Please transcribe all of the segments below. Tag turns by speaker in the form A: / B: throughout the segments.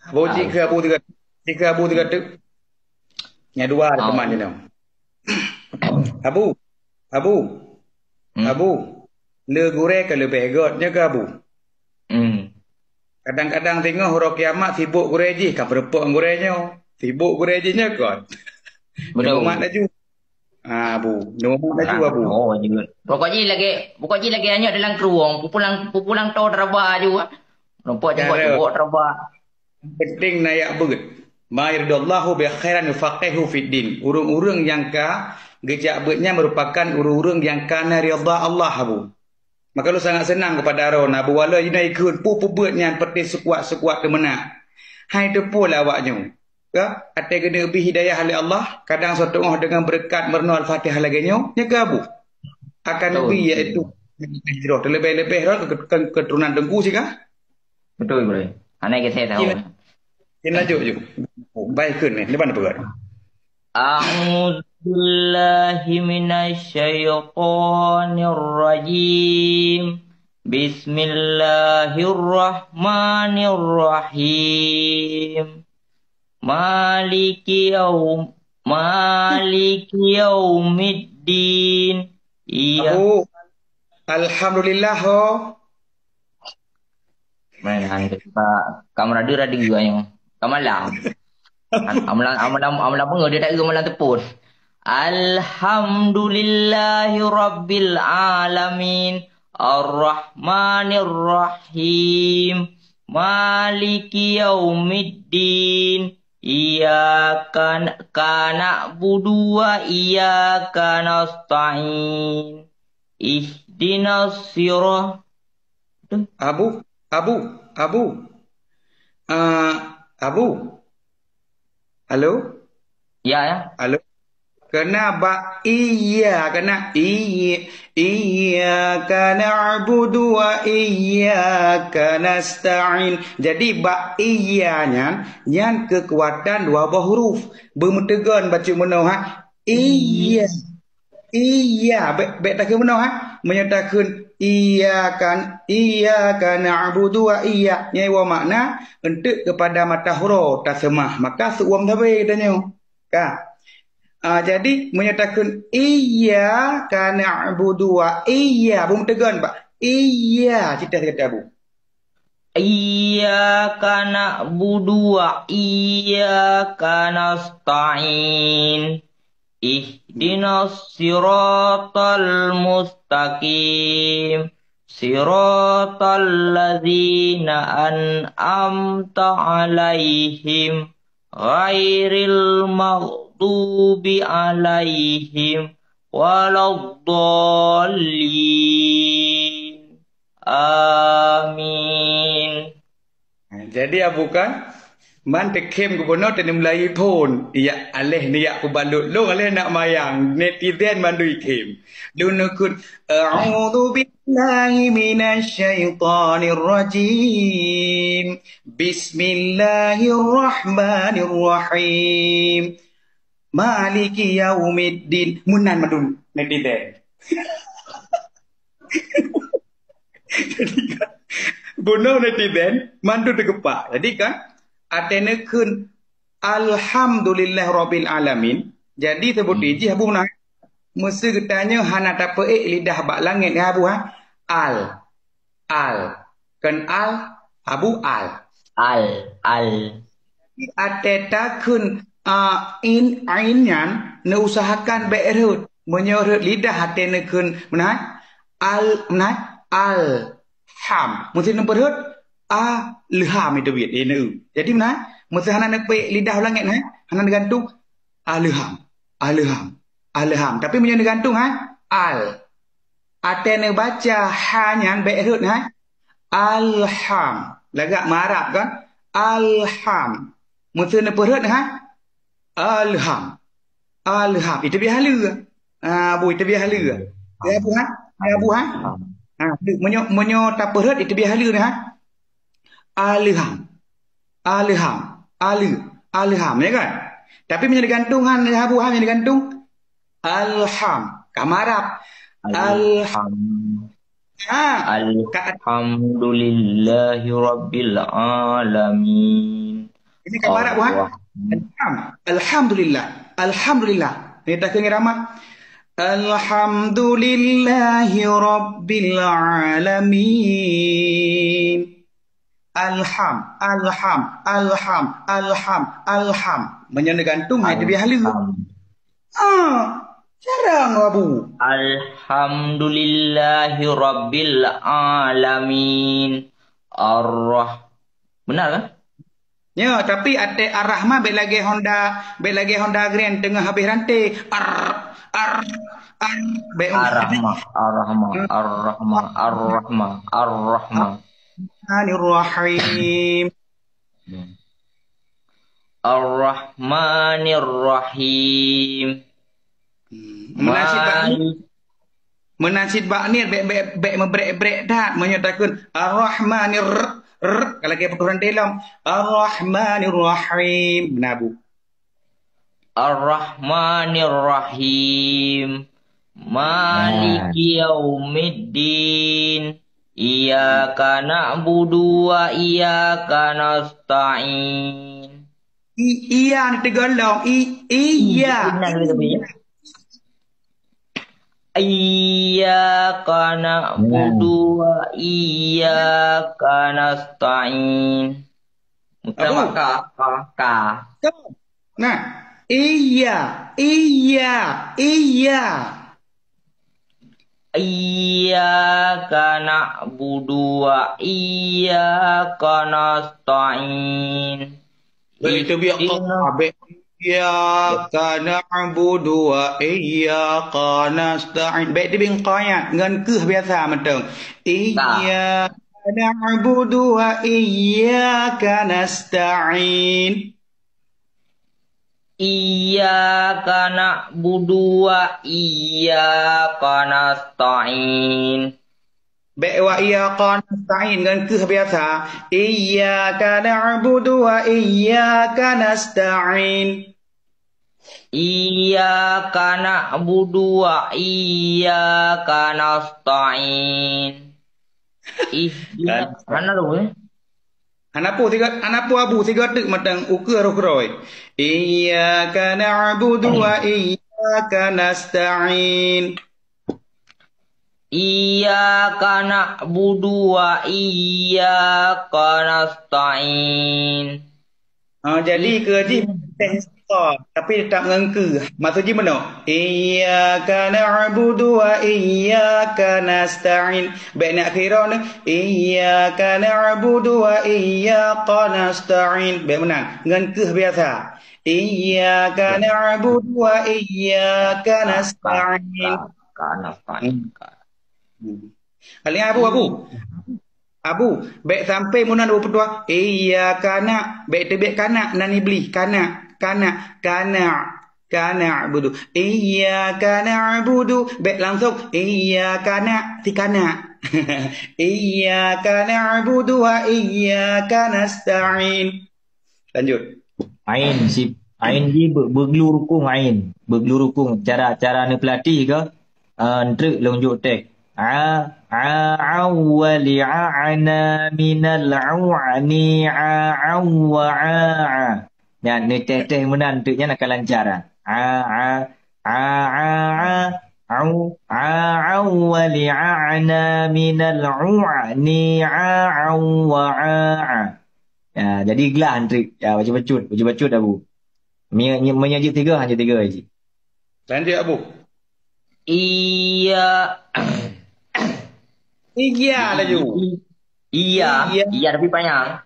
A: Abu jika Abu tiga tu. Yang dua ada teman je tau. Abu, Abu,
B: Hmm.
A: Abu. Le gure ke le begotnya ke Abu.
B: Hmm.
A: Kadang-kadang tengok huruf kiamat sibuk gure je. Kan berpuk gurenya. Sibuk gure je nya kot. Nama mak
B: Betul.
A: laju. Abu. Nama mak laju
B: Orang
A: Abu.
B: oh juga. Pokoknya lagi hanya dalam keruang. Pupulang tahu teraba juga. Nampak
A: Cara
B: jenggot teraba.
A: penting naik begut. Ma yuridullahu bi khairan yufaqihu fid din. Urung-urung yang ka gejak betnya merupakan urung-urung yang kana ridha Allah Abu. Maka lu sangat senang kepada Aron Abu wala ina ikut pu betnya peti sekuat-sekuat ke menak. Hai depo lah awaknya. Ya, ate kena lebih hidayah oleh Allah, kadang satu orang dengan berkat merna al-Fatihah lagi nya ke Abu. Akan
B: Betul,
A: lebih
B: betul.
A: iaitu hijrah terlebih-lebih keturunan dengku sih kah?
B: Betul, bro. Aneh kita tahu.
A: Kena juk juk. Baik ke ni, depan apa?
B: A'udzu billahi minasyaitonir rajim. Bismillahirrahmanirrahim. Maliki yaumiddin. Iya.
A: Abu, alhamdulillah ho.
B: Main kamera dia ada juga yang kamalang. Amalan pun dia tak kira malam tepun. Alhamdulillahi rabbil alamin. Ar-Rahmanir Rahim. Maliki yaumiddin. Iyyaka na'budu wa iyyaka nasta'in. Ihdinas sirah.
A: Abu, Abu, Abu. Abu. Halo?
B: Ya, ya.
A: Halo? Kenapa iya kena iya kana na'budu wa iyyaka nasta'in. Jadi ba iyanya yang kekuatan dua buah huruf. Bermutegan baca menau ha. Iya. Iya, baik tak ke menau ha. Menyatakan iya kan na'budu wa iya. Nyai wa makna untuk kepada mata huruf tasemah. Maka suam tabe tanya. Ka. Jadi menyatakan iya kana na'budu wa iya. Bum tegan pak. Iya cita kata Abu.
B: Iyyaka na'budu wa iyyaka nasta'in. Ihdinas siratal mustaqim. Siratal ladzina an'amta 'alaihim ghairil maghdubi 'alaihim waladdallin. Amin.
A: Jadi Abu kan man tekem gubernur dan Melayu pun ya alih ni ya kubalut lu alih nak mayang netizen mandu ikem dunukun a'udzu billahi minasyaitonir rajim bismillahirrahmanirrahim maliki yaumiddin munan madun netizen. Jadi kan guna netizen mandu tergepak. Jadi kan atene kun alhamdulillah rabbil alamin. Jadi sebut iji habu nak mesti ketanya hana tapa lidah bak langit ya habu ha. Al kan habu al.
B: Al.
A: Ateta kun in ainyan ne usahakan be'erut menyorot lidah atene kun menai al ham mesti nampak hut lham itu biat ini. Jadi mana mesti hana nak pe lidah langit hana gantung alham tapi punya gantung al atene baca hanya be'hut alham lagak marap kan alham mesti nampak hut alham itu biar halu bu itu biar halu ya bu menyo taperut itu biar halu alham ya kan tapi menjadi gantungan habu yang digantung alham kamarap alham
B: Alhamdulillahi rabbil alamin.
A: Ini kan barat buat. Alhamdulillah. Alhamdulillah. Ini tak kena ramah. Alhamdulillahi Rabbil Alamin. Alham, alham, alham, alham, alham. Menyanyi gantung hai dia halu. Jarang Abu.
B: Alhamdulillahi Rabbil Alamin. Benar kan?
A: Ya, tapi ada Ar-Rahman bek lagi Honda Grand tengah habis rantai. Ar bek
B: Ar-Rahman, Ar-Rahman, Ar-Rahman, Ar-Rahman, Ar-Rahman.
A: Ar-Rahim.
B: Ar-Rahmanir-Rahim.
A: Menasid baknir bek membrek dah menyatakan Ar-Rahmanir kalau kita peraturan dalam Ar-Rahmanir-Rahim. Benar Bu.
B: Ar-Rahmanir-Rahim. Maliki yaumiddin. Iyyaka na'budu wa iyyaka nasta'in.
A: Iya ni tergolong. Iya.
B: Iyyaka na'budu wa iyyaka nasta'in. Utama ka.
A: Nah, iya.
B: Iyyaka na'budu wa iyyaka nasta'in.
A: Itu biar habis. Iyyaka na'budu wa iyyaka nasta'in. Baik dia bingkaya dengan ke biasa macam. Iyyaka na'budu wa iyyaka nasta'in.
B: Iyyaka na'budu wa iyyaka nasta'in.
A: Baik wa iyyaka nasta'in dengan ke biasa. Iyyaka na'budu wa iyyaka nasta'in.
B: Iyyaka na'budu wa iyyaka nasta'in. Mana tu?
A: Anapu abu tiga tek matang ukur ukuroi. Iyyaka na'budu wa iyyaka nasta'in.
B: Iyyaka na'budu wa iyyaka nasta'in.
A: Jadi keji tapi tak mengengke. Maksudnya mana? Iyyaka na'budu wa iyyaka nasta'in. Baik nak kira ni. Iyyaka na'budu wa iyyaka nasta'in. Baik menang. Ngengke biasa. Iyyaka na'budu wa iyyaka nasta'in. Kali Abu, baik sampai munan 22. Iyyaka na, baik tebek kanak nani beli kanak budu. Iyyaka na'budu, baik langsung iyyaka na ti kanak. Iyyaka na'budu wa iyyaka nasta'in. Lanjut.
C: Ain dia bergelurukung ain. Bergelurukung cara ni pelatih ke? Trik lonjuk tek. Awwali a'na minal aw'ani a'awwa'a. Ya, ni teh menan triknya nak lancar. Awwali a'na minal aw'ani a'awwa'a. Ya, jadi gelah trik. Ya, baca bacut Abu. Menyaji tiga hanya tiga aja.
A: Lanjut Abu.
B: Iya
A: laju.
B: Iya tapi panjang.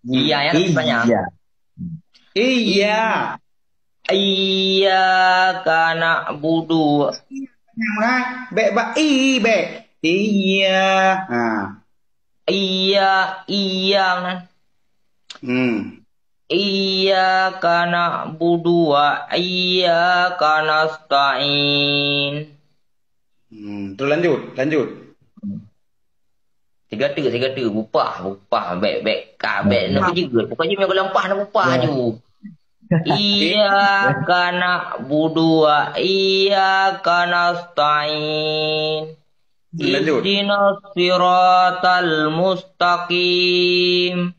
B: Iya yang lebih panjang. Iya karena budu.
A: Bek bek. Iya.
B: Iya. Iya karena budu wa iya karena stain.
A: Terus lanjut.
B: Tiga bupah bek kabek nak juga. Pokoknya memang lempah nak bupah je. Iya karena budu wa iya karena stain. Ihdinas siratal mustaqim.